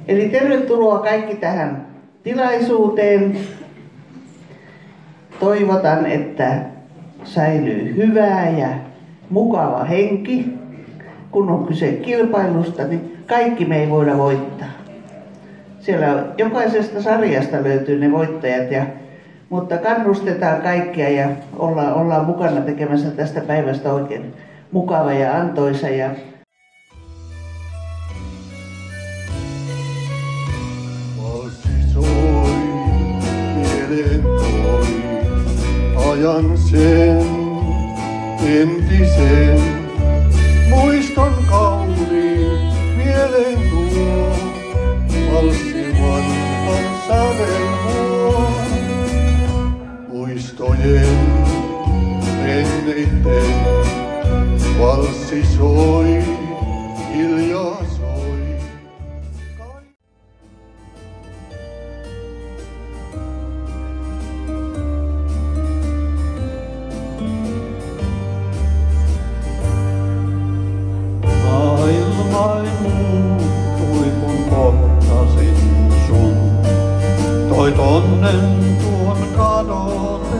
Eli tervetuloa kaikki tähän tilaisuuteen. Toivotan, että säilyy hyvää ja mukava henki. Kun on kyse kilpailusta, niin kaikki me ei voida voittaa. Siellä jokaisesta sarjasta löytyy ne voittajat, mutta kannustetaan kaikkia ja ollaan mukana tekemässä tästä päivästä oikein mukava ja antoisa. Valsi soi, mieleen toi, ajan sen entisen, muiston kauniin mieleen tuo, valssi vanhan sävel muo. Muistojen menneitten valssi soi, hiljaa soi. Maailmai muuttui kun kohtasin sun, toit onnen tuon kadotettuun.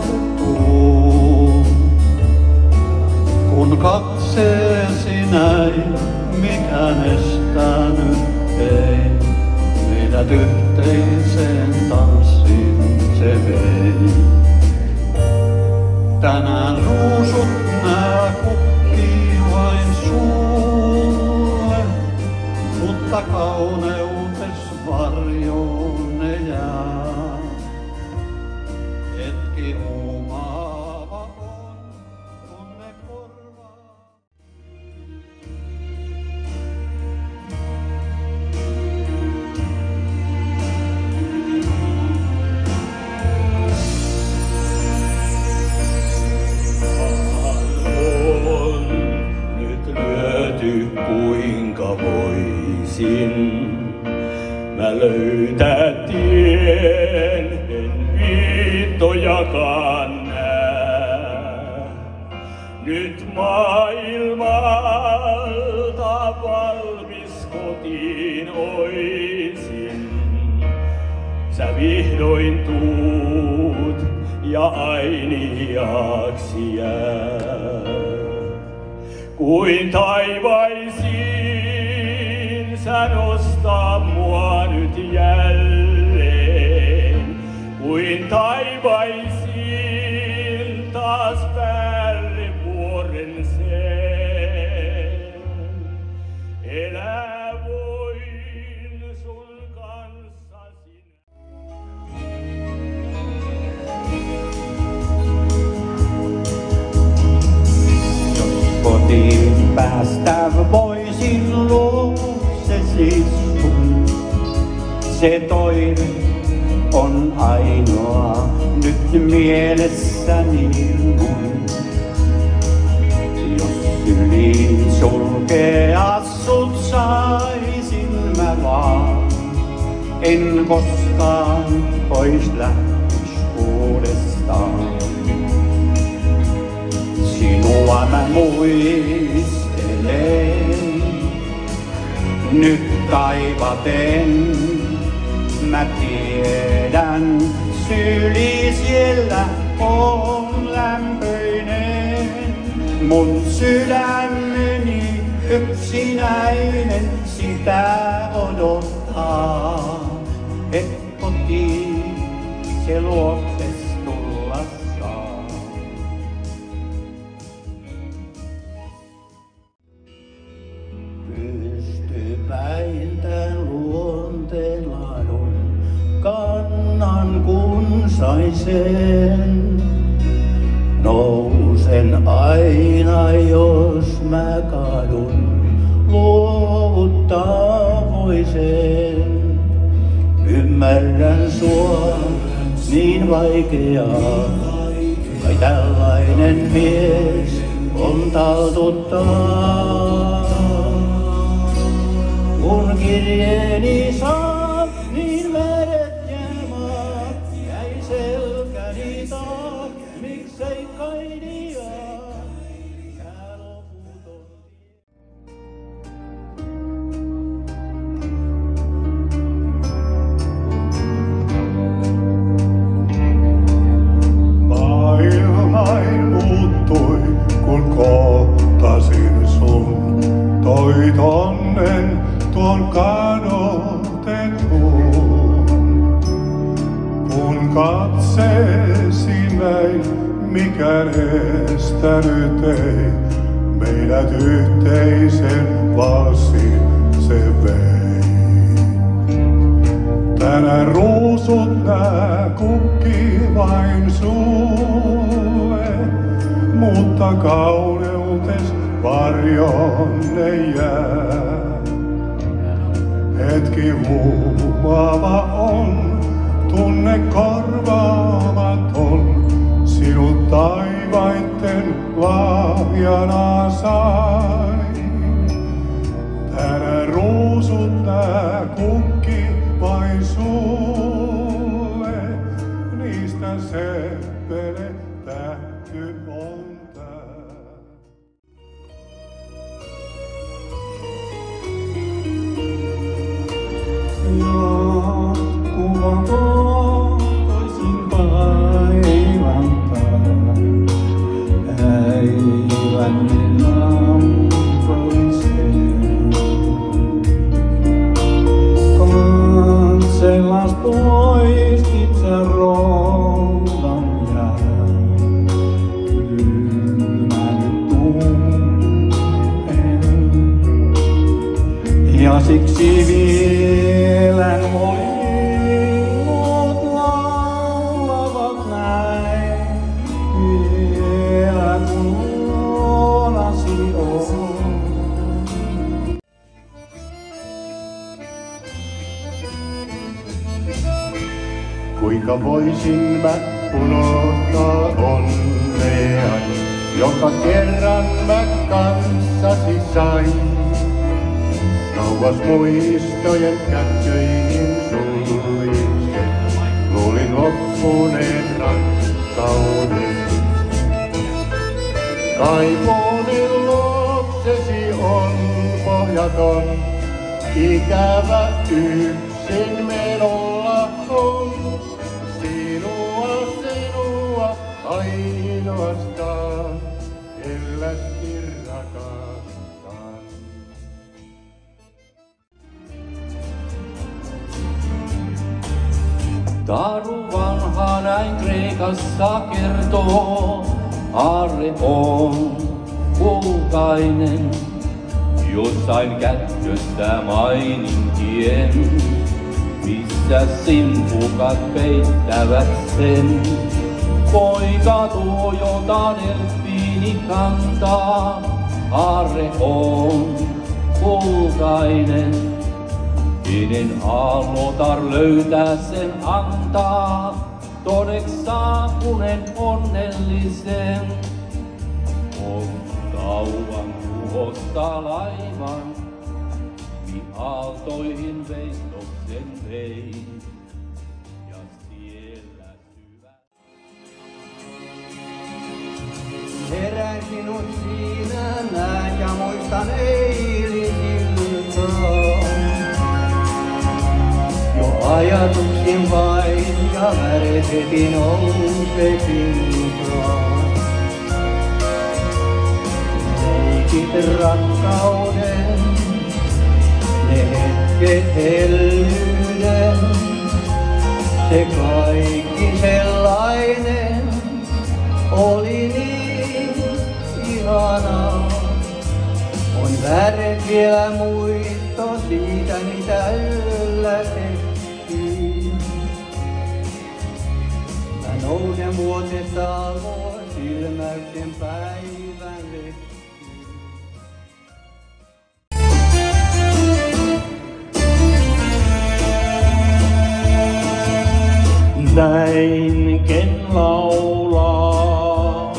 Kun katseesi näin, mikään estänyt ei, meidät yhteiseen tanssiin se vei. Tänään ruusut nää kukkii vain sulle, mutta kauneutes varjoon ne jää. Hetki huumaava on, kun ne korvaa. On nyt lyöty kuinka voisin mä löytää tien, en viittojakaan näe. Nyt maailmalta valmis kotiin oisin. Sä vihdoin tuut ja ainiaaksi jää. Kuin taivaisin sä nostaa mua nyt jälleen. Kuin taivaisin taas päälle vuoren sen. Elää voin sun kanssasi. Kotiin päästä voisin luoksesi istun. Se toive on ainoa nyt mielessäni mun. Jos syliin sulkea sut saisin mä vaan, en koskaan pois lähtis uudestaan. Sinua mä muistelen, nyt kaivaten. Mä tiedän, syli siellä on lämpöinen. Mun sydämeni yksinäinen sitä odottaa, et kotiin se luokses tulla saa. Pystypäin tän luonteen ladun kannan kun sai sen. Nousen aina jos mä kadun, luovuttaa voisen. Ymmärrän sua niin vaikeaa, kai tällainen mies on taltuttaa. Kun kirjeeni saa, niin meret ja maat jäi selkäni taa, miksei kainia jää loputon. kadotetun. Kun katseesi näin, mikään estänyt ei, meidät yhteisen valssin se vei. Tänään ruusut nää kukki vain sulle, mutta kauneutes varjoon ne jää. Hetki huumaava on, tunne korvaamaton, sinut taivaitten lahjana sain. Tänään ruusut nää kukki vain sulle, niistä seppele tähty on tää. Jatkuva toisin päivän päin, päivän lampoiseen. Katsellas poistit sä roudan jään, kylmänyt tunnen. Ja siksi vielä molimut laulavat näin, vielä kun luonasi on. Kuinka voisin mä unohtaa onneani, joka kerran mä kanssasi sain. Kauas muistojen kätköihin suljen, luulin loppuneen rakkauden. Kaipuunin luoksesi on pohjaton, ikävä yksin menolla on. Sinua ainoastaan, hellästi rakastan. Taru vanha näin Kreikassa kertoo, aarre on kultainen, jossain kätkössä maininkien, missä simpukat peittävät sen. Poika tuo, jota delfiini kantaa, aarre on kultainen. Kenen aallotar löytää sen antaa, todeks saapuneen onnellisen. On kauan tuosta laivan, aaltoihin veistoksen vein. Ja siellä syvä. Herään sinut siinä näen ja muistan eilisiltaa. Jo ajatuksin vain ja väresetin nousee pintaan. Leikit rakkauden, ne hetket hellyyden, se kaikki sellainen oli niin ihanaa. On väret vielä muisto siitä, mitä yöllä tehtiin. Mä nousen vuotesta aloin silmäyksen päivän lehtiin. Näin ken laulaa,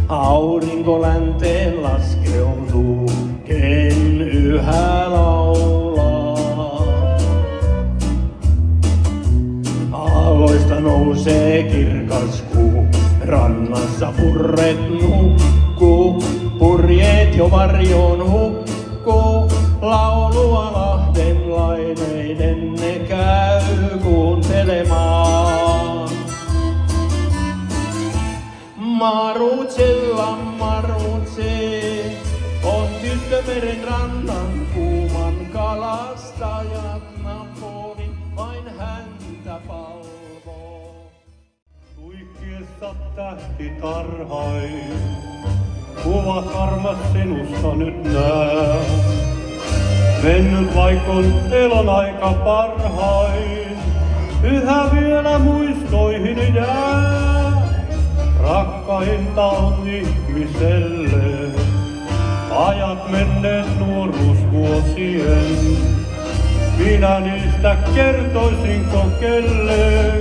aurinko länteen laskeutuu, ken yhä laulaa. Aalloista nousee kirkas kuu, rannassa purret nukkuu, purjeet jo varjoon hukkuu, laulua lahden laineiden ne käy kuuntelemaan. Marutsella marutse on tyttö meren rannan tähtitarhain, kuvat armas sinusta nyt näen. Mennyt vaikon elon aika parhain, yhä vielä muistoihin jää. Rakkainta on ihmiselle, ajat menneet nuoruusvuosien. Minä niistä kertoisinko kelle,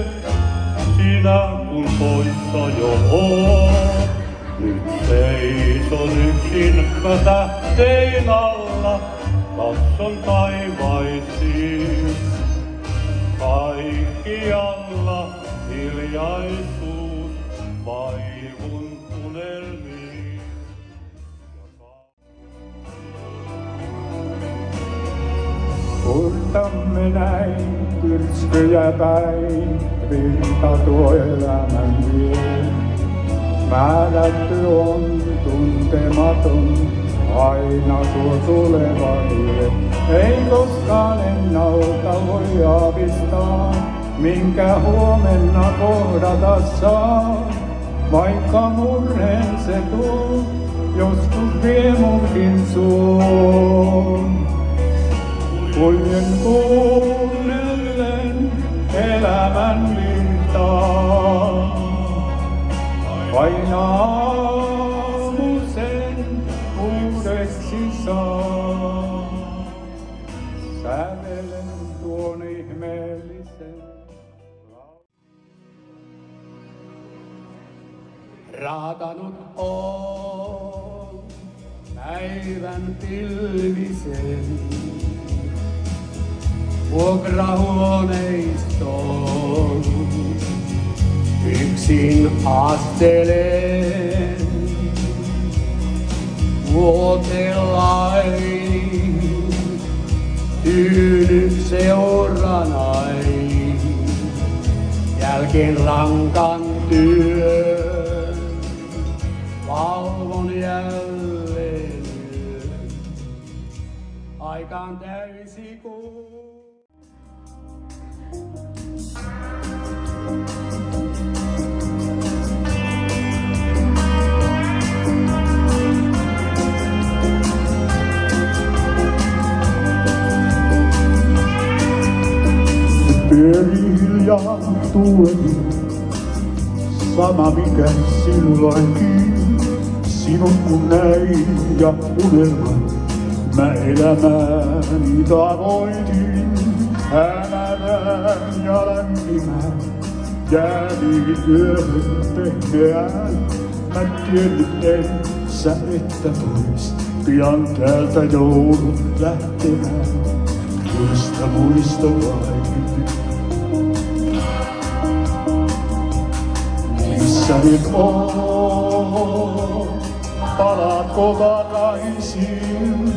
sinä kun poissa jo oot. Nyt seison yksin mä tähtein alla, katson taivaisiin. Kaikkialla hiljaisuus, vaivun unelmiin. Kultamme näin tyrskyjä päin, virta tuo elämän vie. Määrätty on tuntematon, aina tuo tuleva tie. Ei koskaan ennalta voi aavistaa, minkä huomenna kohdata saa. Vaikka murheen se tuo, joskus vie munkin suon. Kuljen kuunnellen elämän virtaa, aina aamu sen uudeksi saa. Sävelen tuon ihmeellisen raatanut on päivän pilvisen. Vuokrahuoneistoon yksin astelen, vuotelain tyynyt seuranain, jälkeen rankan työn valvon jälleen yön. Aikaan täysikuu. Pieni hiljaa tuuli, sama mikä silloinkin. Sinut kun näin ja unelman, mä elämääni tavoitin. Hämärään ja lämpimään, jääviin yöhön pehmeään. Mä tiennyt ensä, että pois pian täältä joudut lähtemään. Muisto vain. Missä nyt oot, palaatko takaisin?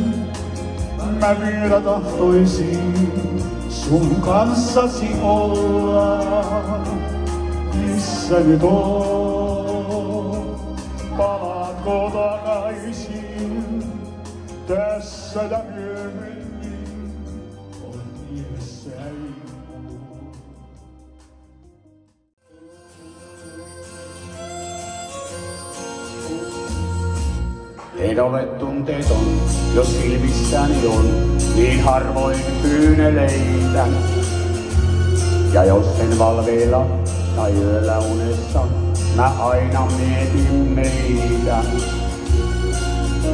Mä vielä tahtoisin sun kanssasi olla. Missä nyt oot, palaatko takaisin? Tässä ja myöhemmin on mielessäni. En ole tunteeton, jos silmissäni on niin harvoin kyyneleitä. Ja jos en valveilla tai yöllä unessa, mä aina mietin meitä.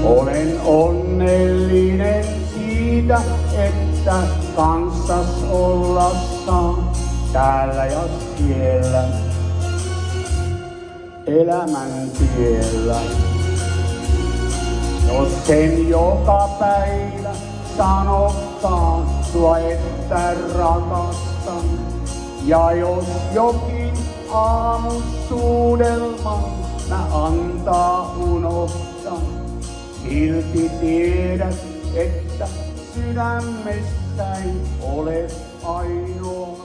Olen onnellinen siitä, että kanssas olla saan täällä ja siellä, elämän tiellä. Jos sen joka päivä sanotaan sua, että rakastan. Ja jos jokin aamussuudelman mä antaa unohtaa, silti tiedät, että sydämessäin olet ainoa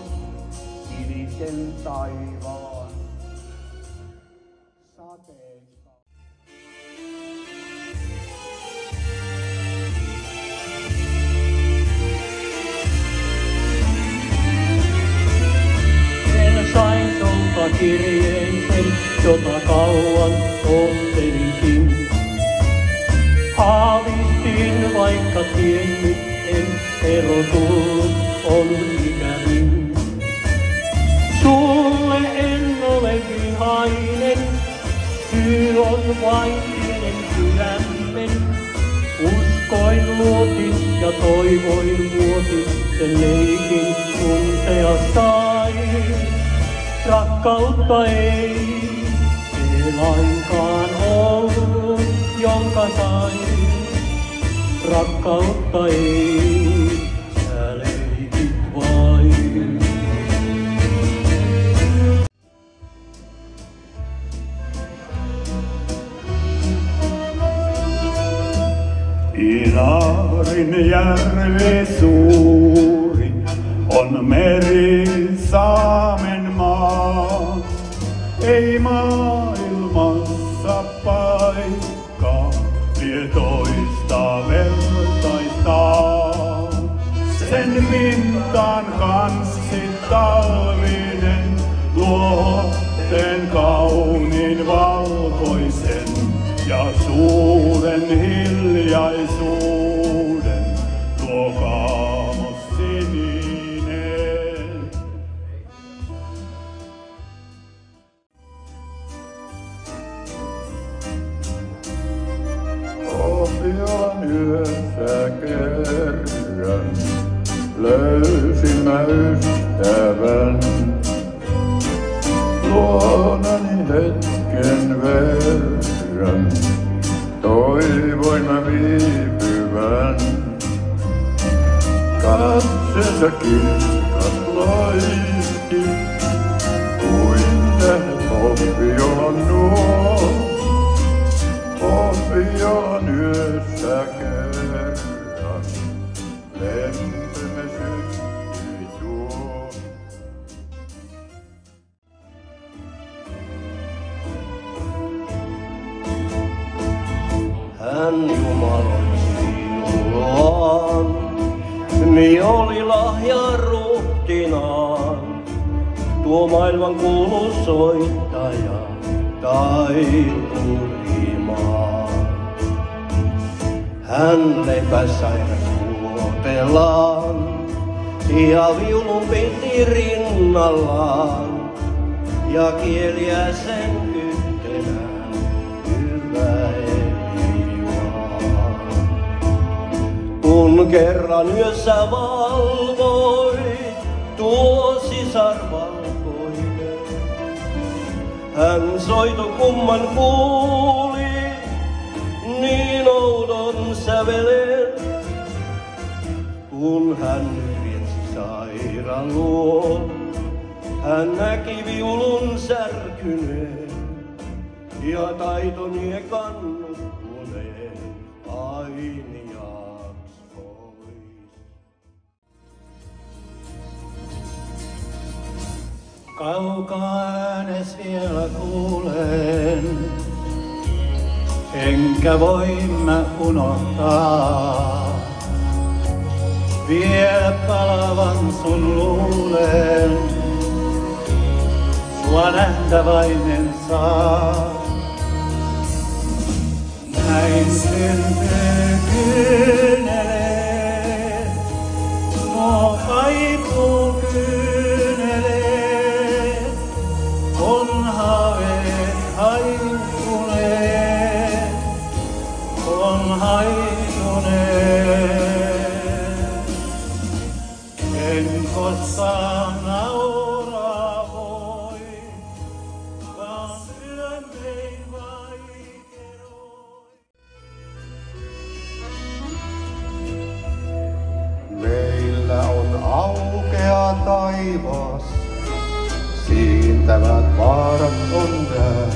sinisen taivaan sateessa. Sain sulta kirjeen sen jota kauan oottelinkin. Aavistin, vaikka tiennyt en, ero tullut on ikävin. Sulle en ole vihainen, syy on vain pienen sydämen. Uskoin, luotin ja toivoin vuotin, sen leikin tuntea sain. Rakkautta ei lainkaan ollut, jonka sain. Rakkautta ei, sä leikit vain. Inaarinjärvi suuri on meri Saamen maa. Ei maailmassa paikkaa tietoista vertaistaan. Sen pintaan kanssi talvinen luoteen kauniin valkoisen ja suuren hiljaisuuden tuo kaamos sininen. Pohjolan yössä kerran löysin mä ystävän. Luonani hetken verran toivoin mä viipyvän. Katseensa kirkas loisti, kuin tähdet Pohjolan nuo. Pohjolan yössä kerran lempemme syttyi tuo. Hän jumaloi sinuaan, mi oli lahja ruhtinaan. Tuo maailman kuulu soittaja, taiturimaa. Hän leipäsairas vuotellaan, ja viulun piti rinnallaan, ja kieliä sen yhtenään hyväilivaan. Kun kerran yössä valvoi tuo sisar valkoinen, hän soitokumman kuuli niin oudon sävelen. Kun hän riensi sairaan luo, hän näki viulun särkyneen ja taitoniekan nukkuneen ainiaaks pois. Kaukaa äänes vielä kuulen, enkä voi mä unohtaa. Vielä palavan sun luulen, sua nähtäväinen saa. Näin syntyy kyyneleet, nuo kaipuu kyyneleet, on haaveet haihtuneet, on haihtuneet. En koskaan nauraa voi, vaan sydämein vaikeroin. Meillä on aukea taivas, siintävät vaarat on nää.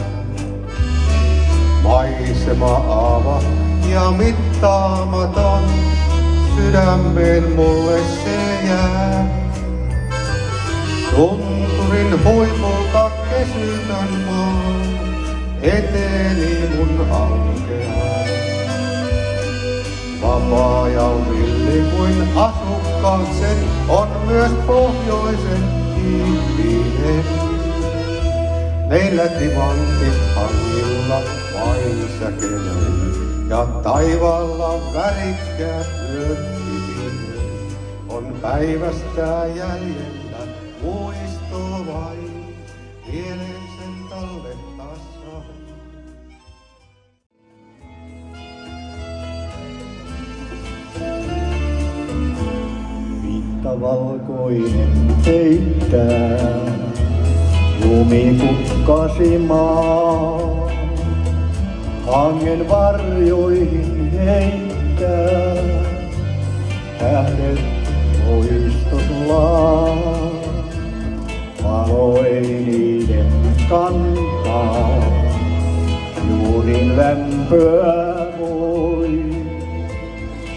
Maisema ava ja mittaamaton, sydämeen mulle se jää. Tunturin huipulta kesytön maan, eteeni mun aukeaa. Vapaa ja villi kuin asukkaaksen on myös pohjoisen ihminen. Meillä timantit hangilla vain säkelöi, ja taivaalla värikkäät yöt kivien. On päivästä jäljellä muisto vain, mieleen sen tallettaessa. Viitta valkoinen peittää lumikukkasi maa. Hangen varjoihin heittää tähdet loistoslaa. Valo ei niiden kantaa, juurin lämpöä voi.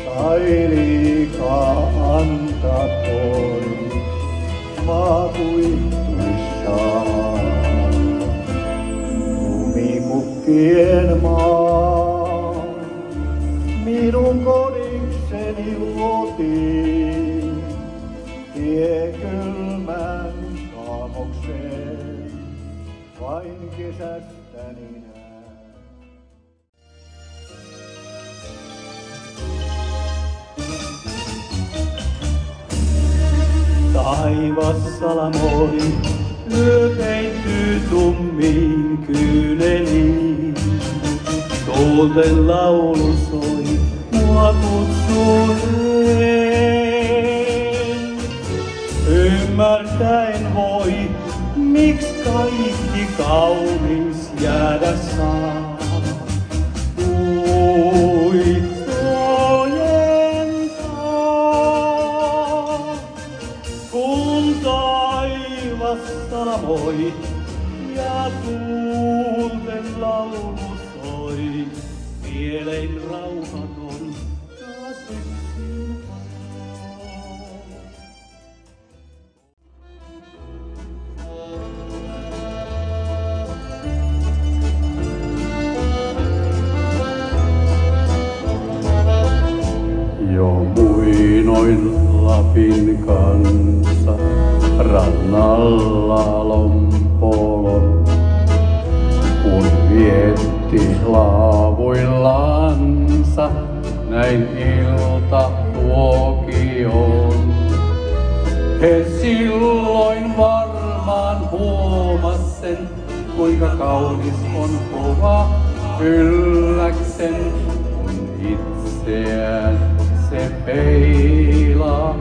Sai liikaa antaa pois, maa kuihtuissaan. Lumikukkien maa, minun kodikseni luotiin, tie kylmän kaamokseen, vain kesästäni näen. Taivas salamoi, yö peittyy tummiin kyyneliin. Tuulten laulu soi, mua kutsuen. Ymmärtäen voi, miksi kaikki kaunis jäädä saa. Salamoi ja tuulten laulu soi, mielein rauhaton taas yksin jo muinoin Lapin kanssa rannalla lompolon, kun vietti laavuillansa näin iltatuokioon. He silloin varmaan huomas sen, kuinka kaunis on kuva ylläksen, kun itseään se peilaa.